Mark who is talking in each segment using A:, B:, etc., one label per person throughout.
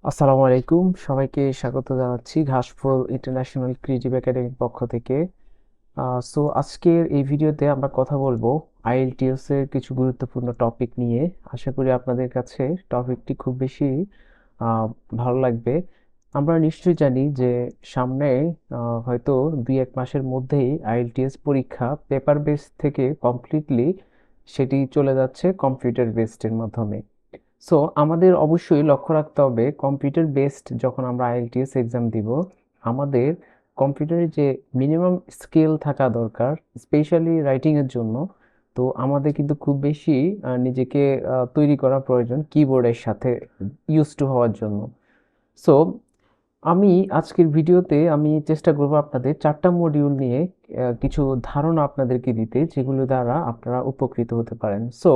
A: আসসালামু আলাইকুম, সবাইকে স্বাগত জানাচ্ছি ঘাসফুল ইন্টারন্যাশনাল ক্রিয়েটিভ একাডেমির পক্ষ থেকে। সো আজকের এই ভিডিওতে আমরা কথা বলবো আইএলটিএস এর কিছু গুরুত্বপূর্ণ টপিক নিয়ে। আশা করি আপনাদের কাছে টপিকটি খুব বেশি আহ, ভালো লাগবে। আমরা নিশ্চয়ই জানি যে সামনে হয়তো 2-1 মাসের মধ্যেই আইএলটিএস পরীক্ষা পেপার বেস থেকে কমপ্লিটলি সেটি চলে যাচ্ছে কম্পিউটার বেসডের মাধ্যমে। সো আমাদের অবশ্যই লক্ষ্য রাখতে হবে কম্পিউটার বেসড যখন আমরা আইএলটিএস এক্সাম দিব, আমাদের কম্পিউটারে যে মিনিমাম স্কিল থাকা দরকার স্পেশালি রাইটিংয়ের জন্য। তো আমাদের কিন্তু খুব বেশি নিজেকে তৈরি করা প্রয়োজন কিবোর্ডের সাথে ইউজ টু হওয়ার জন্য। সো আমি আজকের ভিডিওতে আমি চেষ্টা করব আপনাদের 4টা মডিউল নিয়ে কিছু ধারণা আপনাদেরকে দিতে, যেগুলো দ্বারা আপনারা উপকৃত হতে পারেন। সো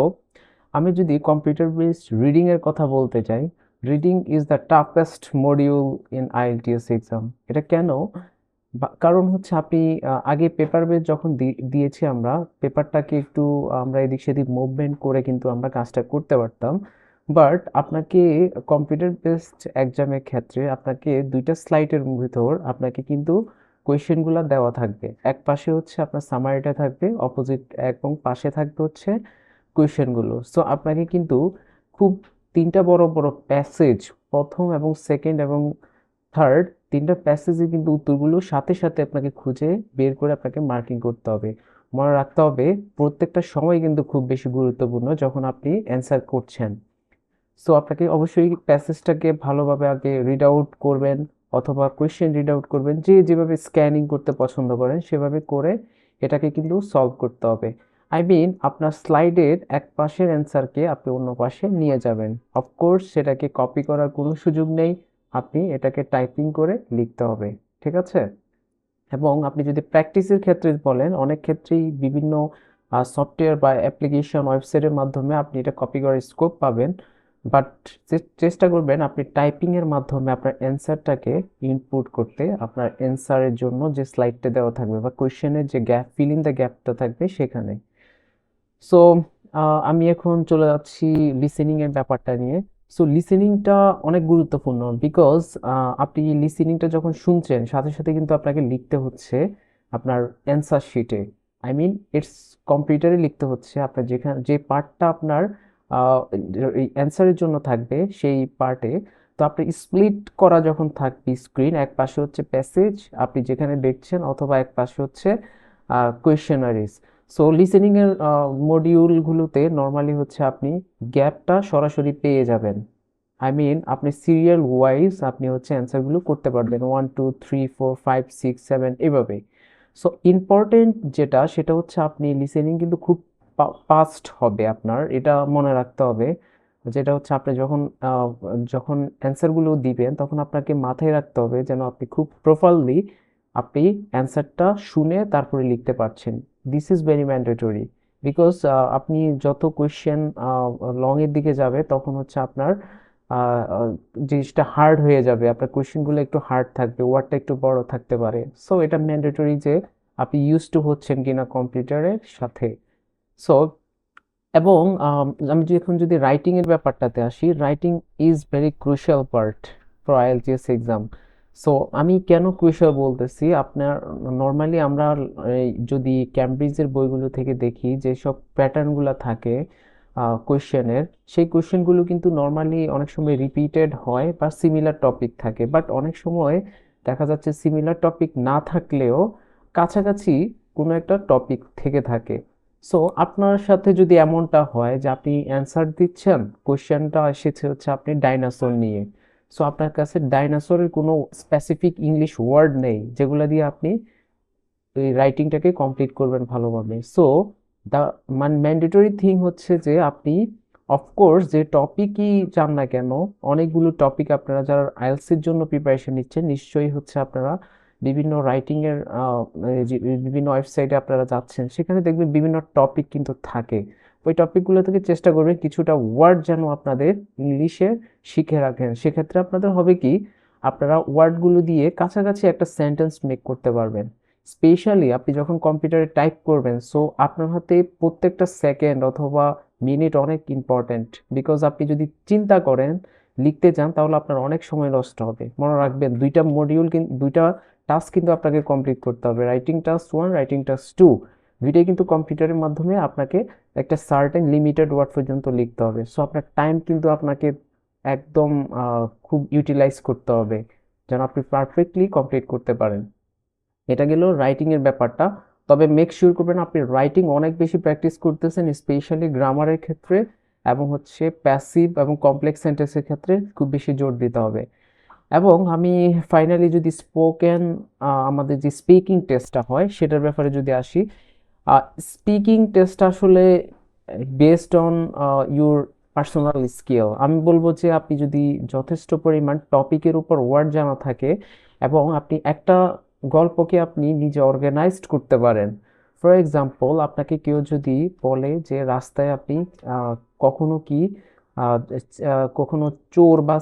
A: আমি যদি কম্পিউটার বেসড রিডিং এর কথা বলতে চাই, reading is the toughest module in IELTS exam. এটা কেন? কারণ হচ্ছে আপনি আগে পেপার বেস যখন দিয়েছি আমরা পেপারটাকে একটু আমরা এদিক সেদিক মুভমেন্ট করে কিন্তু আমরা কাজটা করতে পারতাম। বাট আপনাকে কম্পিউটার বেসড এক্সামের ক্ষেত্রে আপনাকে 2টা স্লাইডের ভিতর আপনাকে কিন্তু কোয়েশ্চেনগুলো দেওয়া থাকবে। এক পাশে হচ্ছে আপনার সামারিটা থাকবে, অপোজিট এবং পাশে থাকবে হচ্ছে কোয়েশ্চেনগুলো। সো আপনাকে কিন্তু খুব 3টা বড় বড় প্যাসেজ, প্রথম এবং সেকেন্ড এবং থার্ড, 3টা প্যাসেজে কিন্তু উত্তরগুলো সাথে সাথে আপনাকে খুঁজে বের করে আপনাকে মার্কিং করতে হবে। মনে রাখতে হবে প্রত্যেকটা সময় কিন্তু খুব বেশি গুরুত্বপূর্ণ যখন আপনি অ্যান্সার করছেন। সো আপনাকে অবশ্যই প্যাসেজটাকে ভালোভাবে আগে রিড আউট করবেন, অথবা কোয়েশ্চেন রিড আউট করবেন, যে যেভাবে স্ক্যানিং করতে পছন্দ করেন সেভাবে করে এটাকে কিন্তু সলভ করতে হবে। আই মিন আপনার স্লাইডের এক পাশের অ্যান্সারকে আপনি অন্য পাশে নিয়ে যাবেন। অফকোর্স সেটাকে কপি করার কোনো সুযোগ নেই, আপনি এটাকে টাইপিং করে লিখতে হবে। ঠিক আছে? এবং আপনি যদি প্র্যাকটিসের ক্ষেত্রে বলেন, অনেক ক্ষেত্রেই বিভিন্ন সফটওয়্যার বা অ্যাপ্লিকেশন ওয়েবসাইটের মাধ্যমে আপনি এটা কপি করার স্কোপ পাবেন। বাট চেষ্টা করবেন আপনি টাইপিংয়ের মাধ্যমে আপনার অ্যান্সারটাকে ইনপুট করতে, আপনার অ্যান্সারের জন্য যে স্লাইডটা দেওয়া থাকবে বা কোয়েশ্চেনের যে গ্যাপ, ফিল ইন দ্য গ্যাপটা থাকবে সেখানে। সো আমি এখন চলে যাচ্ছি লিসেনিং এর ব্যাপারটা নিয়ে। সো লিসেনিংটা অনেক গুরুত্বপূর্ণ, বিকজ আপনি লিসেনিংটা যখন শুনছেন সাথে সাথে কিন্তু আপনাকে লিখতে হচ্ছে আপনার অ্যান্সার শিটে। আই মিন ইটস কম্পিউটারে লিখতে হচ্ছে আপনার যেখানে যে পার্টটা আপনার এই অ্যান্সারের জন্য থাকবে সেই পার্টে। তো আপনি স্প্লিট করা যখন থাকবে স্ক্রিন, এক পাশে হচ্ছে প্যাসেজ আপনি যেখানে দেখছেন, অথবা এক পাশে হচ্ছে কোয়েশ্চেনারিজ। সো লিসেনিং এর মডিউলগুলোতে নর্মালি হচ্ছে আপনি গ্যাপটা সরাসরি পেয়ে যাবেন। আই মিন আপনি সিরিয়াল ওয়াইজ আপনি হচ্ছে অ্যান্সারগুলো করতে পারবেন, 1 2 3 4 5 6 7 এভাবে। সো ইম্পর্টেন্ট যেটা সেটা হচ্ছে আপনি লিসেনিং কিন্তু খুব ফাস্ট হবে আপনার, এটা মনে রাখতে হবে। যেটা হচ্ছে আপনি যখন যখন অ্যান্সারগুলো দিবেন তখন আপনাকে মাথায় রাখতে হবে যেন আপনি খুব প্রপারলি আপনি অ্যান্সারটা শুনে তারপরে লিখতে পারছেন। This is very mandatory, because আপনি যত কোয়েশ্চেন লং এর দিকে যাবে তখন হচ্ছে আপনার জিনিসটা হার্ড হয়ে যাবে, আপনার কোয়েশ্চেনগুলো একটু হার্ড থাকবে, ওয়ার্ডটা একটু বড় থাকতে পারে। সো এটা ম্যান্ডেটরি যে আপনি ইউজ টু হচ্ছেন কিনা কম্পিউটারের সাথে। সো এবং আমি যদি এখন যদি রাইটিং এর ব্যাপারটাতে আসি, writing is very crucial part for IELTS exam. So আমি কেন ক্রুশিয়াল বলতেছি, আপনার নর্মালি আমরা যদি ক্যামব্রিজের বইগুলো থেকে দেখি যেসব প্যাটার্নগুলো থাকে কোয়েশ্চেনের, সেই কোয়েশ্চেনগুলো কিন্তু নর্মালি অনেক সময় রিপিটেড হয় বা সিমিলার টপিক থাকে। বাট অনেক সময় দেখা যাচ্ছে সিমিলার টপিক না থাকলেও কাছাকাছি কোনো একটা টপিক থেকে থাকে। সো আপনার সাথে যদি এমনটা হয় যে আপনি অ্যান্সার দিচ্ছেন, কোশ্চেনটা এসেছে হচ্ছে আপনি ডাইনোসর নিয়ে, সো আপনার কাছে ডাইনোসরের কোনো স্পেসিফিক ইংলিশ ওয়ার্ড নেই যেগুলো দিয়ে আপনি এই রাইটিংটাকে কমপ্লিট করবেন ভালোভাবে। সো দ্য ম্যান্ডেটরি থিং হচ্ছে যে আপনি অফকোর্স যে টপিকই চান না কেন, অনেকগুলো টপিক আপনারা যারা আইএলটিএস এর জন্য প্রিপারেশন নিচ্ছেন নিশ্চয়ই হচ্ছে আপনারা বিভিন্ন রাইটিং এর বিভিন্ন ওয়েবসাইটে আপনারা যাচ্ছেন, সেখানে দেখবেন বিভিন্ন টপিক কিন্তু থাকে। ওই টপিকগুলো থেকে চেষ্টা করবেন কিছুটা ওয়ার্ড যেন আপনাদের ইংলিশে শিখে রাখেন। সেক্ষেত্রে আপনাদের হবে কি, আপনারা ওয়ার্ডগুলো দিয়ে কাছাকাছি একটা সেন্টেন্স মেক করতে পারবেন। স্পেশালি আপনি যখন কম্পিউটারে টাইপ করবেন, সো আপনার হাতে প্রত্যেকটা সেকেন্ড অথবা মিনিট অনেক ইম্পর্ট্যান্ট, বিকজ আপনি যদি চিন্তা করেন লিখতে যান তাহলে আপনার অনেক সময় নষ্ট হবে। মনে রাখবেন দুইটা টাস্ক কিন্তু আপনাকে কমপ্লিট করতে হবে, রাইটিং টাস্ক 1, রাইটিং টাস্ক 2। দুইটাই কিন্তু কম্পিউটারের মাধ্যমে আপনাকে একটা সার্টেন লিমিটেড ওয়ার্ড পর্যন্ত লিখতে হবে। সো আপনার টাইম কিন্তু আপনাকে একদম খুব ইউটিলাইজ করতে হবে যেন আপনি পারফেক্টলি কমপ্লিট করতে পারেন। এটা গেল রাইটিং এর ব্যাপারটা। তবে মেক শিওর করবেন আপনি রাইটিং অনেক বেশি প্র্যাকটিস করতেছেন, স্পেশালি গ্রামারের ক্ষেত্রে এবং হচ্ছে প্যাসিভ এবং কমপ্লেক্স সেন্টেন্সের ক্ষেত্রে খুব বেশি জোর দিতে হবে। এবং আমি ফাইনালি যদি স্পোকেন আমাদের যে স্পিকিং টেস্টটা হয় সেটার ব্যাপারে যদি আসি, স্পিকিং টেস্ট আসলে based on your personal skill. আমি বলবো যে আপনি যদি যথেষ্ট পরিমাণ টপিকের উপর ওয়ার্ড জানা থাকে এবং আপনি একটা গল্পকে আপনি নিজে অর্গানাইজড করতে পারেন। ফর এক্সাম্পল, আপনাকে কেউ যদি বলে যে রাস্তায় আপনি কখনো কি কখনো চোর বা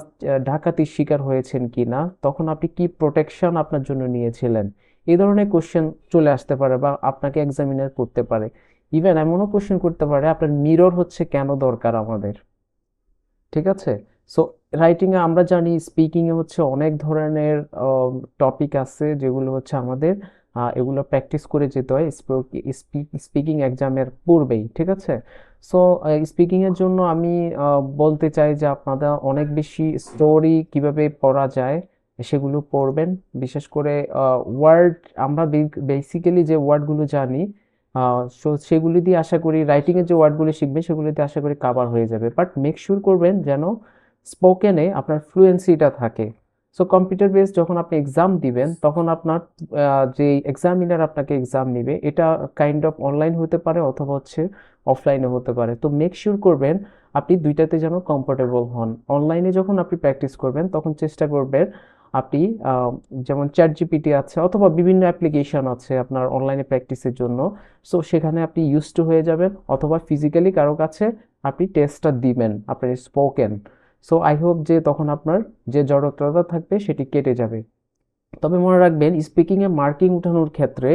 A: ডাকাতির শিকার হয়েছেন কি না, তখন আপনি কি প্রোটেকশন আপনার জন্য নিয়েছিলেন, এই ধরনের কোশ্চেন চলে আসতে পারে বা আপনাকে এক্সামিনার করতে পারে। ইভেন এমনও কোশ্চেন করতে পারে আপনার মিরর হচ্ছে কেন দরকার আমাদের। ঠিক আছে? সো রাইটিংয়ে আমরা জানি, স্পিকিংয়ে হচ্ছে অনেক ধরনের টপিক আছে যেগুলো হচ্ছে আমাদের এগুলো প্র্যাকটিস করে যেতে হয় স্পিকিং এক্সামের পূর্বেই। ঠিক আছে? সো স্পিকিংয়ের জন্য আমি বলতে চাই যে আপনারা অনেক বেশি স্টোরি কিভাবে পড়া যায় সেগুলো পড়বেন। বিশেষ করে ওয়ার্ড, আমরা বেসিক্যালি যে ওয়ার্ডগুলো জানি সো সেগুলি দিয়ে আশা করি রাইটিংয়ের যে ওয়ার্ডগুলো শিখবেন সেগুলি দিয়ে আশা করি কাভার হয়ে যাবে। বাট মেক শিওর করবেন যেন স্পোকেনে আপনার ফ্লুয়েন্সিটা থাকে। সো কম্পিউটার বেস যখন আপনি এক্সাম দিবেন তখন আপনার যে এক্সামিনার আপনাকে এক্সাম নেবে এটা কাইন্ড অফ অনলাইন হতে পারে অথবা হচ্ছে অফলাইনে হতে পারে। তো মেক শিওর করবেন আপনি দুইটাতে যেন কমফোর্টেবল হন। অনলাইনে যখন আপনি প্র্যাকটিস করবেন তখন চেষ্টা করবেন আপনি যেমন চ্যাট জিপিটি আছে অথবা বিভিন্ন অ্যাপ্লিকেশন আছে আপনার অনলাইনে প্র্যাকটিসের জন্য। সো সেখানে আপনি ইউজ টু হয়ে যাবেন অথবা ফিজিক্যালি কারো কাছে আপনি টেস্টটা দিবেন আপনার স্পোকেন। সো আই হোপ যে তখন আপনার যে জড়তা থাকবে সেটি কেটে যাবে। তবে মনে রাখবেন স্পিকিংয়ে মার্কিং উঠানোর ক্ষেত্রে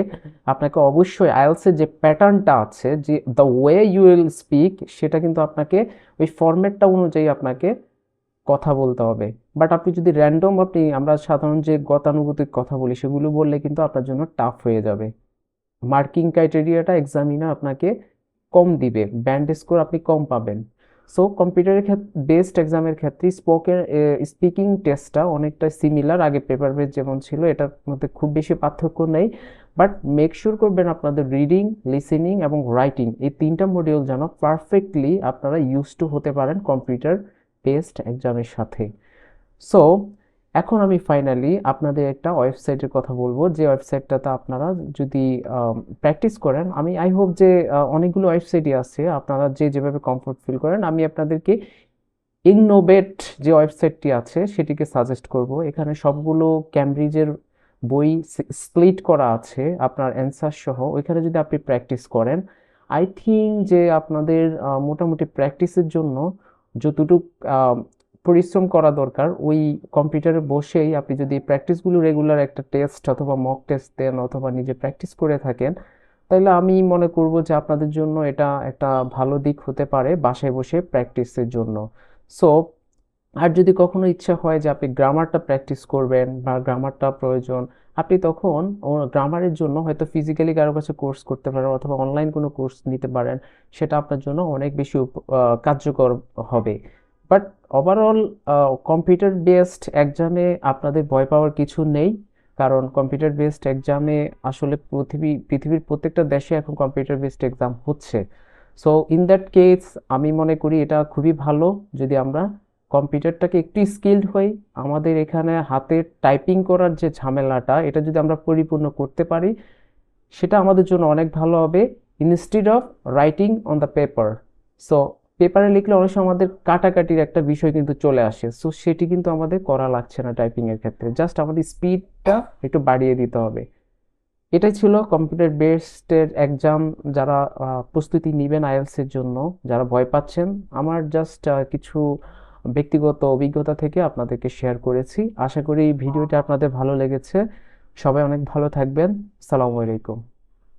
A: আপনাকে অবশ্যই আইএলসের যে প্যাটার্নটা আছে, যে the way you will speak, সেটা কিন্তু আপনাকে ওই ফরম্যাটটা অনুযায়ী আপনাকে কথা বলতে হবে। বাট আপনি যদি র্যান্ডম আমরা সাধারণ যে গতানুগতিক কথা বলি সেগুলো বললে কিন্তু আপনার জন্য টাফ হয়ে যাবে। মার্কিং ক্রাইটেরিয়াটা এক্সামিনার আপনাকে কম দিবে, ব্যান্ড স্কোর আপনি কম পাবেন। সো কম্পিউটারের বেসড এক্সামের ক্ষেত্রে স্পিকিং টেস্টটা অনেকটা সিমিলার, আগে পেপার বেস যেমন ছিল এটার মধ্যে খুব বেশি পার্থক্য নেই। বাট মেক শিওর করবেন আপনাদের রিডিং, লিসেনিং এবং রাইটিং এই তিনটা মডিউল যেন পারফেক্টলি আপনারা ইউজ টু হতে পারেন কম্পিউটার বেসড এক্সামের সাথে। সো এখন আমি ফাইনালি আপনাদের একটা ওয়েবসাইটের কথা বলবো, যে ওয়েবসাইটটাতে আপনারা যদি প্র্যাকটিস করেন, আমি আই হোপ যে অনেকগুলো ওয়েবসাইটই আছে, আপনারা যে যেভাবে কমফোর্ট ফিল করেন, আমি আপনাদেরকে ইননোভেট যে ওয়েবসাইটটি আছে সেটিকে সাজেস্ট করব। এখানে সবগুলো ক্যামব্রিজের বই স্প্লিট করা আছে আপনার অ্যান্সার সহ। ওইখানে যদি আপনি প্র্যাকটিস করেন, আই থিঙ্ক যে আপনাদের মোটামুটি প্র্যাকটিসের জন্য যতটুক পরিশ্রম করা দরকার ওই কম্পিউটারে বসেই আপনি যদি প্র্যাকটিসগুলো রেগুলার একটা টেস্ট অথবা মক টেস্ট দেন অথবা নিজে প্র্যাকটিস করে থাকেন, তাহলে আমি মনে করব যে আপনাদের জন্য এটা একটা ভালো দিক হতে পারে বাসায় বসে প্র্যাকটিসের জন্য। সো আর যদি কখনো ইচ্ছা হয় যে আপনি গ্রামারটা প্র্যাকটিস করবেন বা গ্রামারটা প্রয়োজন, আপনি তখন গ্রামারের জন্য হয়তো ফিজিক্যালি কারো কাছে কোর্স করতে পারেন অথবা অনলাইন কোনো কোর্স নিতে পারেন, সেটা আপনার জন্য অনেক বেশি কার্যকর হবে। বাট ওভারঅল কম্পিউটার বেসড এক্সামে আপনাদের ভয় পাওয়ার কিছু নেই, কারণ কম্পিউটার বেসড এক্সামে আসলে পৃথিবীর প্রত্যেকটা দেশে এখন কম্পিউটার বেসড এক্সাম হচ্ছে। সো ইন দ্যাট কেস আমি মনে করি এটা খুবই ভালো যদি আমরা কম্পিউটারটাকে একটু স্কিলড হই। আমাদের এখানে হাতে টাইপিং করার যে ঝামেলাটা এটা যদি আমরা পরিপূর্ণ করতে পারি সেটা আমাদের জন্য অনেক ভালো হবে, instead of writing on the paper. So পেপারে লিখলে অনেক সময় আমাদের কাটাকাটির একটা বিষয় কিন্তু চলে আসে, সো সেটি কিন্তু আমাদের করা লাগছে না টাইপিং এর ক্ষেত্রে, জাস্ট আমাদের স্পিডটা একটু বাড়িয়ে দিতে হবে। এটাই ছিল কম্পিউটার বেসড এক্সাম যারা প্রস্তুতি নেবেন আইএলটিএস এর জন্য, যারা ভয় পাচ্ছেন। আমার জাস্ট কিছু ব্যক্তিগত অভিজ্ঞতা থেকে আপনাদেরকে শেয়ার করেছি। আশা করি ভিডিওটা আপনাদের ভালো লেগেছে। সবাই অনেক ভালো থাকবেন। আসসালামু আলাইকুম।